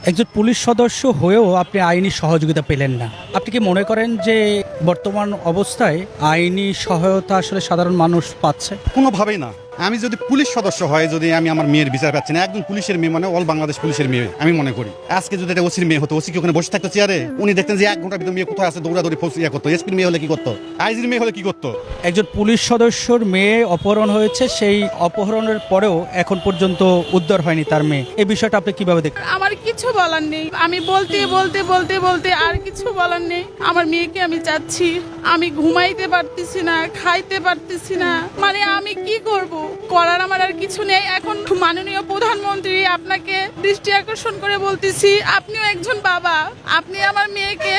একজন পুলিশ সদস্য হয়েও আপনি আইনি সহযোগিতা পেলেন না। আপনি কি মনে করেন যে বর্তমান অবস্থায় আইনি সহায়তা আসলে সাধারণ মানুষ পাচ্ছে? কোনোভাবেই না। আমি যদি পুলিশ সদস্য হয়, যদি আমি আমার মেয়ের বিচার পাচ্ছি না, একজন পুলিশের মেয়ে মানে অল বাংলাদেশ পুলিশের মেয়ে আমি মনে করি। আজকে যদি এটা ওসির মেয়ে হতো, ওসি কি ওখানে বসে থাকতো চেয়ারে? উনি দেখতেন যে 1 ঘন্টার ভিতরে মেয়ে কোথায় আছে দৌড়াদৌড়ি ইয়ে করতো। এসপির মেয়ে হলে কি করতো? আইজির মেয়ে হলে কি করতো? একজন পুলিশ সদস্যর মেয়ে অপহরণ হয়েছে, সেই অপহরণের পরেও এখন পর্যন্ত উদ্ধার হয়নি তার মেয়ে। এই বিষয়টা আপনি কিভাবে দেখেন? আমার কিছু বলার নেই। আমি বলতে বলতে বলতে বলতে আর কিছু বলার নেই। আমার মেয়েকে আমি চাচ্ছি। আমি ঘুমাইতে পারতেছি না, খাইতে পারতেছি না। মানে আমি কি করব? করার আমার আর কিছু নেই। এখন মাননীয় প্রধানমন্ত্রী আপনাকে দৃষ্টি আকর্ষণ করে বলতেছি, আপনিও একজন বাবা, আপনি আমার মেয়েকে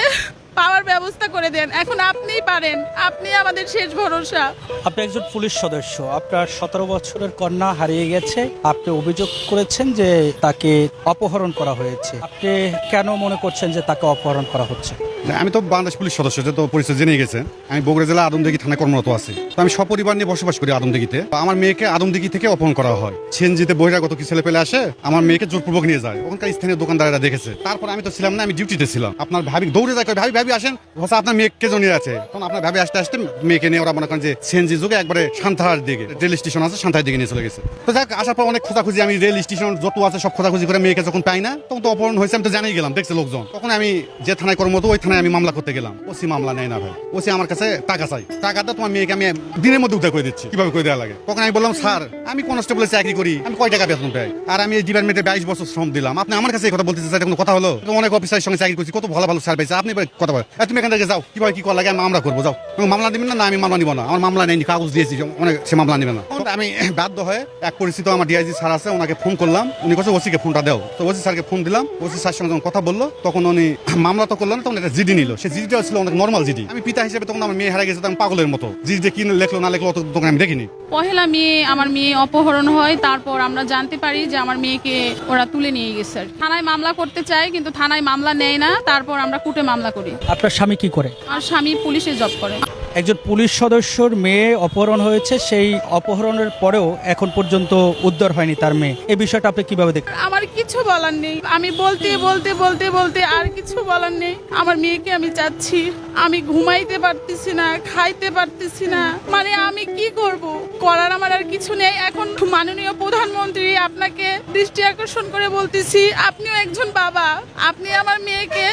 পাওয়ার ব্যবস্থা করে দেন। এখন আপনিই পারেন, আপনি আমাদের শেষ ভরসা। আপনি একজন পুলিশ সদস্য, আপনার 17 বছরের কন্যা হারিয়ে গেছে। আপনি অভিযোগ করেছেন যে তাকে অপহরণ করা হয়েছে। আপনি কেন মনে করছেন যে তাকে অপহরণ করা হচ্ছে? আমি তো বাংলাদেশ পুলিশ সদস্য, যে তো পরিচয় জেনে গেছে। আমি বগুড়া জেলা আদমদিঘি থানায় কর্মরত আছি। তো আমি সপরিবার নিয়ে বসবাস করি আদমদিঘিতে। আমার মেয়েকে আদমদিঘি থেকে অপহরণ করা হয়। সিএনজিতে বহিরাগত কি ছেলে পেলে আসে, আমার মেয়েকে জোরপূর্বক নিয়ে যায়। ওখানকার স্থানীয় দোকানদারেরা দেখেছে। তারপর আমি তো ছিলাম না, আমি ডিউটিতে ছিলাম। আপনার ভাবি দৌড়ে যায়, ভাবি ভাবি আসেন, বলছে আপনার মেয়ে কে জনিয়ে আছে। তখন আপনার ভাবি আসতে আসতে মেয়েকে নিয়ে ওরা মনে করেন যে সিএনজি যুগে একবারে সান্তাহার দিকে রেল স্টেশন আছে, সান্তাহার দিকে নিয়ে চলে গেছে। তো যাক, আসার পর অনেক খোঁজাখুঁজি, আমি রেল স্টেশন যত আছে সব খোঁজাখুঁজি করে মেয়েকে যখন পাই না, তখন তো অপহরণ হয়েছে আমি তো জানিয়ে গেলাম, দেখছে লোকজন। তখন আমি যে থানায় কর্মরত, ওই থানায় আমি মামলা করতে গেলাম। ওসি মামলা নেয় না ভাই। ওসি আমার কাছে টাকা চাই। টাকাটা তোমার মেয়েকে আমি দিনের মধ্যে উদ্ধার করে দিচ্ছি, কিভাবে করে দেওয়া লাগে। তখন আমি বললাম, স্যার আমি কনস্টেবলের চাকরি করি, আমি কয় টাকা বেতন পাই, আর আমি এই ডিপার্টমেন্টে 22 বছর শ্রম দিলাম। আপনি আমার কাছে এই কথা বলতেছেন, স্যার কোনো কথা হলো? অনেক অফিসারের সঙ্গে চাকরি করছি, কত ভালো ভালো স্যার পাইছে, আপনি কথা বলেন তুমি এখান থেকে যাও, কিভাবে কি করা লাগে আমি মামলা করবো, যাও। মামলা দিবেন না? আমি মামলা নিব না, আমার মামলা নেই, কাগজ দিয়েছি অনেক, সে মামলা নেবে না। আমি বাধ্য হয়ে এক পরিচিত আমার ডিআইজি স্যার আছে, ওনাকে ফোন করলাম। উনি কাছে ওসিকে ফোনটা দেও। তো ওসি স্যারকে ফোন দিলাম। ওসি স্যার সঙ্গে যখন কথা বললো, তখন উনি মামলা তো করলেন, তখন একটা জিডি নিল। সে জিডিটা ছিল অনেক নর্মাল জিডি। আমি পিতা হিসেবে তখন আমার মেয়ে হারা গেছে, আমি পাগলের মতো জিডিতে কি লেখলো না লেখলো অত তখন আমি দেখিনি। পহেলা মেয়ে আমার মেয়ে অপহরণ হয়, তারপর আমরা জানতে পারি যে আমার মেয়েকে ওরা তুলে নিয়ে গেছে। থানায় মামলা করতে চাই, কিন্তু থানায় মামলা নেয় না। তারপর আমরা কোর্টে মামলা করি। আপনার স্বামী কি করে? আর স্বামী পুলিশে জব করে। একজন পুলিশ সদস্যর মেয়ে অপহরণ হয়েছে, সেই অপহরণের পরেও এখন পর্যন্ত উদ্ধার হয়নি তার মেয়ে। এই বিষয়টা আপনি কিভাবে দেখেন? আমার কিছু বলার নেই। আমি বলতে বলতে বলতে বলতে আর কিছু বলার নেই। আমার মেয়েকে আমি চাচ্ছি। আমি ঘুমাইতে পারতেছি না, খাইতে পারতেছি না। মানে আমি কি করব? করার আমার আর কিছু নেই। এখন মাননীয় প্রধানমন্ত্রী আপনাকে দৃষ্টি আকর্ষণ করে বলতেছি, আপনিও একজন বাবা, আপনি আমার মেয়েকে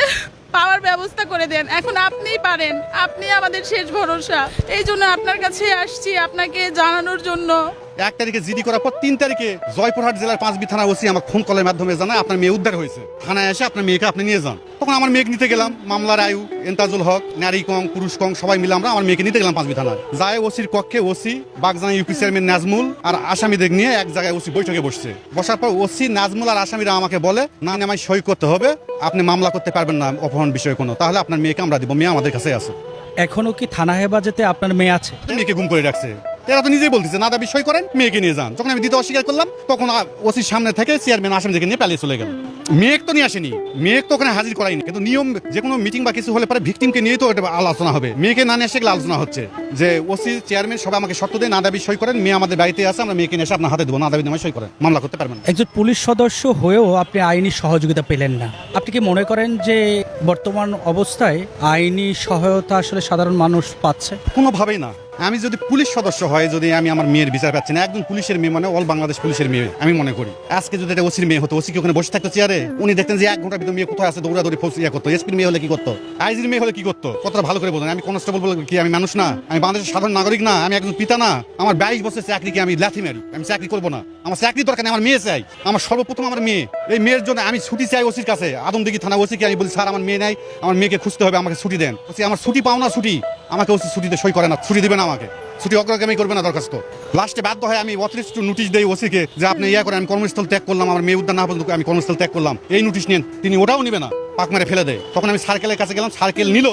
পাওয়ার ব্যবস্থা করে দেন। এখন আপনিই পারেন, আপনি আমাদের শেষ ভরসা। এই জন্য আপনার কাছে আসছি, আপনাকে জানানোর জন্য। 1 তারিখে জিডি করার পর 3 তারিখে জয়পুরহাট জেলার 5বি থানা ওসি আমাকে ফোন কলের মাধ্যমে জানায় আপনার মেয়ে উদ্ধার হয়েছে, থানায় এসে আপনার মেয়েকে আপনি নিয়ে যান। তখন আমার মেয়েকে নিতে গেলাম। মামলার আয়ু, এন্তাজুল হক, নারী কং, পুরুষ কং সবাই মিলে আমরা আমার মেয়েকে নিতে গেলাম 5বি থানায়। যায় ওসির কক্ষে OC, Bagjana UP chairman Nazmul আর আসামিদের নিয়ে এক জায়গায় ওসি বৈঠকে বসছে। বসার পর ওসি, নাজমুল আর আসামিরা আমাকে বলে, না আমায় সই করতে হবে, আপনি মামলা করতে পারবেন না অপহরণ বিষয়ে কোনো, তাহলে আপনার মেয়েকে আমরা দিব, মেয়ে আমাদের কাছে আছে। এখনো কি থানা হেফাজতে আপনার মেয়ে আছে? মেয়েকে গুম করে রাখছে। এরা তো নিজেই বলতেছে না দাবি সই করেন, মেয়েকে নিয়ে যান। যখন আমি দিতে অস্বীকার করলাম, তখন ওসির সামনে থেকে চেয়ারম্যান আসামিদেরকে নিয়ে পালিয়ে চলে গেল। মেয়েক তো নিয়ে আসেনি, মেয়েক তো ওখানে হাজির করাইনি। কিন্তু নিয়ম, যে কোনো মিটিং বা কিছু হলে পরে ভিকটিমকে নিয়ে তো এটা আলোচনা হবে। মেয়েকে না নিয়ে এসে আলোচনা হচ্ছে যে ওসি চেয়ারম্যান সবাই আমাকে শর্ত দেয়, না দাবি সই করেন, মেয়ে আমাদের বাড়িতে আছে, আমরা মেয়েকে নিয়ে এসে আপনার হাতে দেবো, না দাবি নামে সই করেন, মামলা করতে পারবেন। একজন পুলিশ সদস্য হয়েও আপনি আইনি সহযোগিতা পেলেন না। আপনি কি মনে করেন যে বর্তমান অবস্থায় আইনি সহায়তা আসলে সাধারণ মানুষ পাচ্ছে? কোনোভাবেই না। আমি যদি পুলিশ সদস্য হয়, যদি আমি আমার মেয়ের বিচার পাচ্ছি না, একজন পুলিশের মেয়ে মানে অল বাংলাদেশ পুলিশের মেয়ে আমি মনে করি। আজকে যদি এটা ওসির মেয়ে হতো, ওসি কি ওখানে বসে থাকতো চেয়ারে? উনি দেখতেন যে 1 ঘন্টার ভিতরে মেয়ে কোথায় আছে দৌড়াদৌড়ি ইয়ে করতো। এসপির মেয়ে হলে কি করতো? আইজির মেয়ে হলে কি করতো? কতটা ভালো করে বলেন। আমি কনস্টেবল বলে কি আমি মানুষ না? আমি বাংলাদেশের সাধারণ নাগরিক না? আমি একজন পিতা না? আমার 22 বছর চাকরিকে আমি লাথি মারি, আমি চাকরি করবো না? আমার চাকরি দরকার নেই, আমার মেয়ে চাই। আমার সর্বপ্রথম আমার মেয়ে। এই মেয়ের জন্য আমি ছুটি চাই ওসির কাছে। আদমদিঘি থানা ওসিকে আমি বলি, স্যার আমার মেয়ে নাই, আমার মেয়েকে খুঁজতে হবে, আমাকে ছুটি দেন। ওসি আমার ছুটি পাও না, ছুটি আমাকে ওসি ছুটিতে সই করে না, ছুটি দিবে না আমাকে, ছুটি অগ্রগামী করবে না দরখাস্ত। লাস্টে বাধ্য হয় আমি অতিরিক্ত নোটিশ দেই ওসিকে যে আপনি ইয়া করেন, আমি কর্মস্থল ত্যাগ করলাম, আমার মেয়ে উদ্ধার না পর্যন্ত আমি কর্মস্থল ত্যাগ করলাম, এই নোটিশ নেন। তিনি ওটাও নিবে না, পাক মেরে ফেলে দেয়। তখন আমি সার্কেলের কাছে গেলাম, সার্কেল নিল।